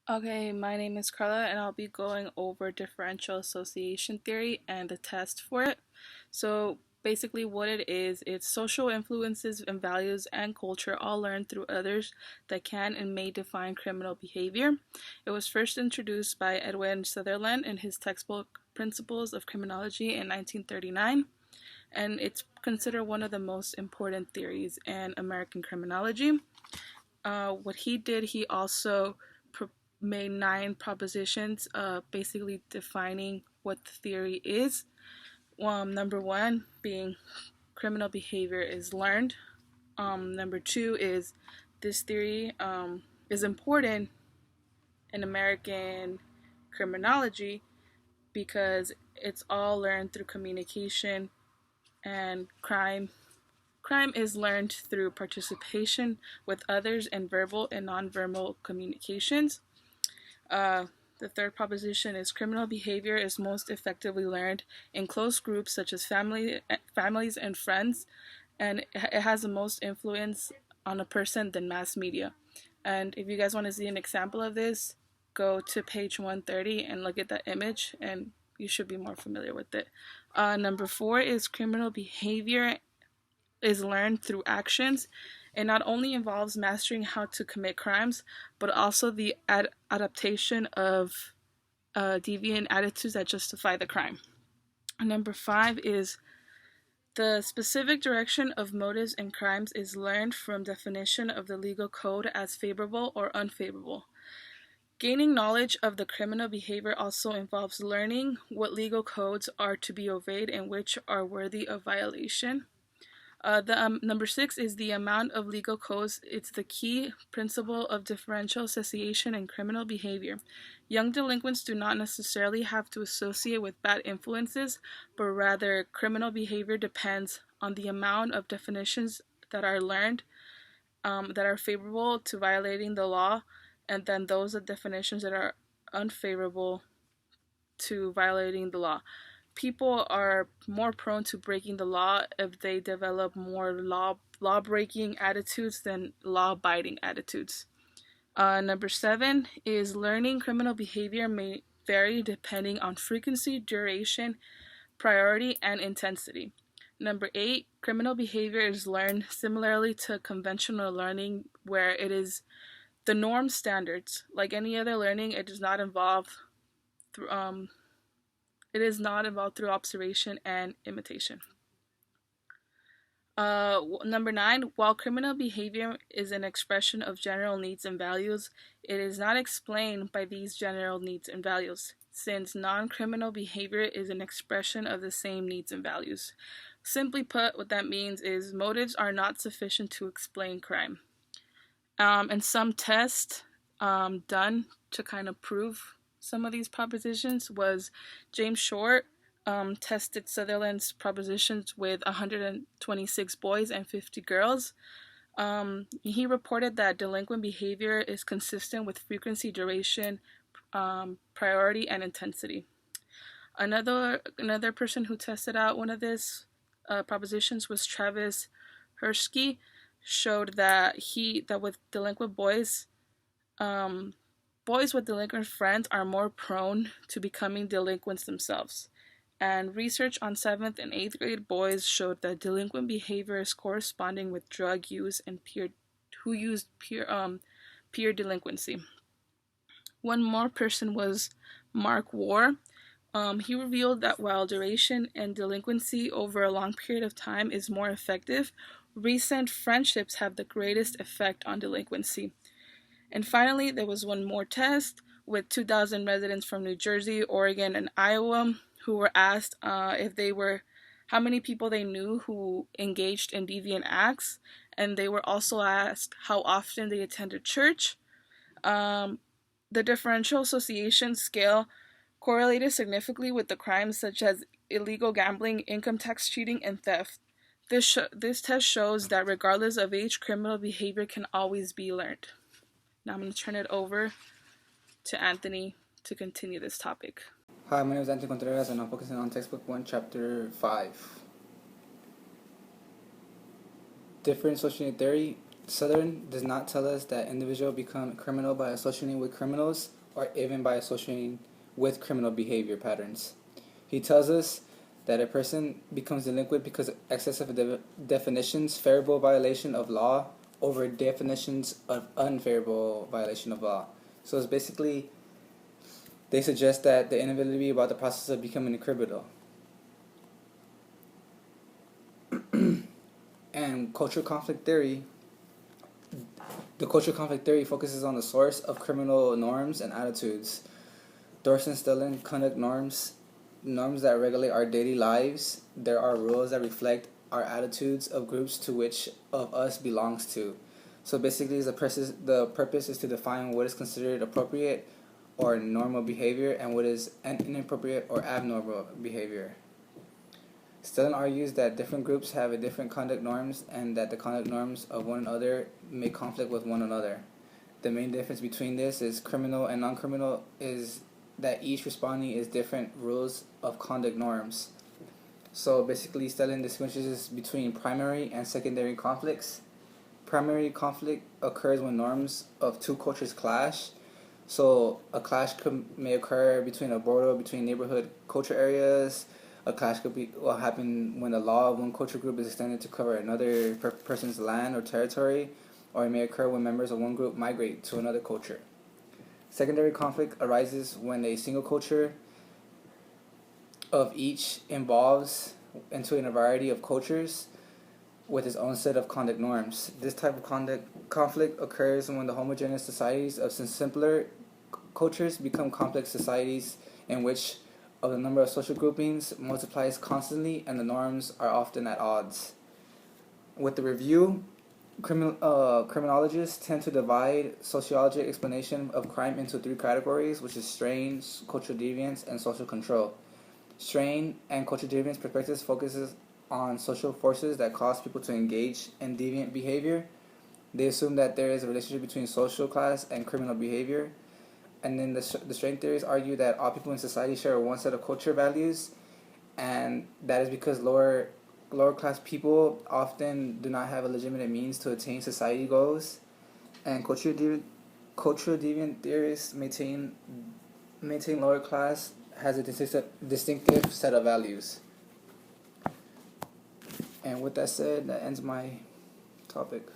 Okay, my name is Carla, and I'll be going over differential association theory and the test for it. So, basically, what it is, it's social influences and values and culture all learned through others that can and may define criminal behavior. It was first introduced by Edwin Sutherland in his textbook Principles of Criminology in 1939, and it's considered one of the most important theories in American criminology. What he did, he also made 9 propositions, basically defining what the theory is. Number 1 being criminal behavior is learned. Number 2 is this theory is important in American criminology because it's all learned through communication, and crime is learned through participation with others in verbal and nonverbal communications. Uh, the third proposition is criminal behavior is most effectively learned in close groups such as families and friends, and it has the most influence on a person than mass media. And if you guys want to see an example of this, go to page 130 and look at that image, and you should be more familiar with it. Number 4 is criminal behavior is learned through actions. It not only involves mastering how to commit crimes, but also the adaptation of deviant attitudes that justify the crime. And number 5 is the specific direction of motives in crimes is learned from definition of the legal code as favorable or unfavorable. Gaining knowledge of the criminal behavior also involves learning what legal codes are to be obeyed and which are worthy of violation. The number 6 is the amount of legal codes. It's the key principle of differential association in criminal behavior. Young delinquents do not necessarily have to associate with bad influences, but rather criminal behavior depends on the amount of definitions that are learned that are favorable to violating the law, and then those are definitions that are unfavorable to violating the law. People are more prone to breaking the law if they develop more law breaking attitudes than law abiding attitudes. Number 7 is learning criminal behavior may vary depending on frequency, duration, priority, and intensity. Number 8, criminal behavior is learned similarly to conventional learning, where it is the norm standards. Like any other learning, it does not involve through observation and imitation. Number 9, while criminal behavior is an expression of general needs and values, it is not explained by these general needs and values, since non-criminal behavior is an expression of the same needs and values. Simply put, what that means is motives are not sufficient to explain crime. And some tests done to kind of prove some of these propositions was James Short tested Sutherland's propositions with 126 boys and 50 girls. He reported that delinquent behavior is consistent with frequency, duration, priority, and intensity. Another person who tested out one of these propositions was Travis Hershke. Showed that with delinquent boys, boys with delinquent friends are more prone to becoming delinquents themselves. And research on 7th and 8th grade boys showed that delinquent behavior is corresponding with drug use and peer delinquency. One more person was Mark War. He revealed that while duration and delinquency over a long period of time is more effective, recent friendships have the greatest effect on delinquency. And finally, there was one more test with 2,000 residents from New Jersey, Oregon, and Iowa who were asked how many people they knew who engaged in deviant acts, and they were also asked how often they attended church. The differential association scale correlated significantly with the crimes such as illegal gambling, income tax cheating, and theft. This test shows that regardless of age, criminal behavior can always be learned. Now I'm going to turn it over to Anthony to continue this topic. Hi, my name is Anthony Contreras and I'm focusing on textbook 1, chapter 5. Differential association theory. Southern does not tell us that individuals become criminal by associating with criminals or even by associating with criminal behavior patterns. He tells us that a person becomes delinquent because of excessive definitions, favorable violation of law, over definitions of unfavorable violation of law. So it's basically, they suggest that the inability about the process of becoming a criminal. And cultural conflict theory, the cultural conflict theory focuses on the source of criminal norms and attitudes. Dorsey and Stelling conduct norms that regulate our daily lives. There are rules that reflect our attitudes of groups to which of us belongs to. So basically, the purpose is to define what is considered appropriate or normal behavior and what is inappropriate or abnormal behavior. Stelling argues that different groups have a different conduct norms and that the conduct norms of one another may conflict with one another. The main difference between this is criminal and non-criminal is that each responding is different rules of conduct norms. So basically, Stelling distinguishes between primary and secondary conflicts. Primary conflict occurs when norms of two cultures clash. So a clash may occur between a border between neighborhood culture areas. A clash will happen when the law of one culture group is extended to cover another person's land or territory, or it may occur when members of one group migrate to another culture. Secondary conflict arises when a single culture of each evolves into a variety of cultures with its own set of conduct norms. This type of conflict occurs when the homogeneous societies of simpler cultures become complex societies in which of the number of social groupings multiplies constantly and the norms are often at odds. With the review, criminologists tend to divide sociologic explanation of crime into three categories, which is strain, cultural deviance, and social control. Strain and cultural deviance perspectives focuses on social forces that cause people to engage in deviant behavior. They assume that there is a relationship between social class and criminal behavior. And then the strain theories argue that all people in society share one set of culture values, and that is because lower class people often do not have a legitimate means to attain society goals. And cultural deviant theorists maintain lower class has a distinctive set of values. And with that said, that ends my topic.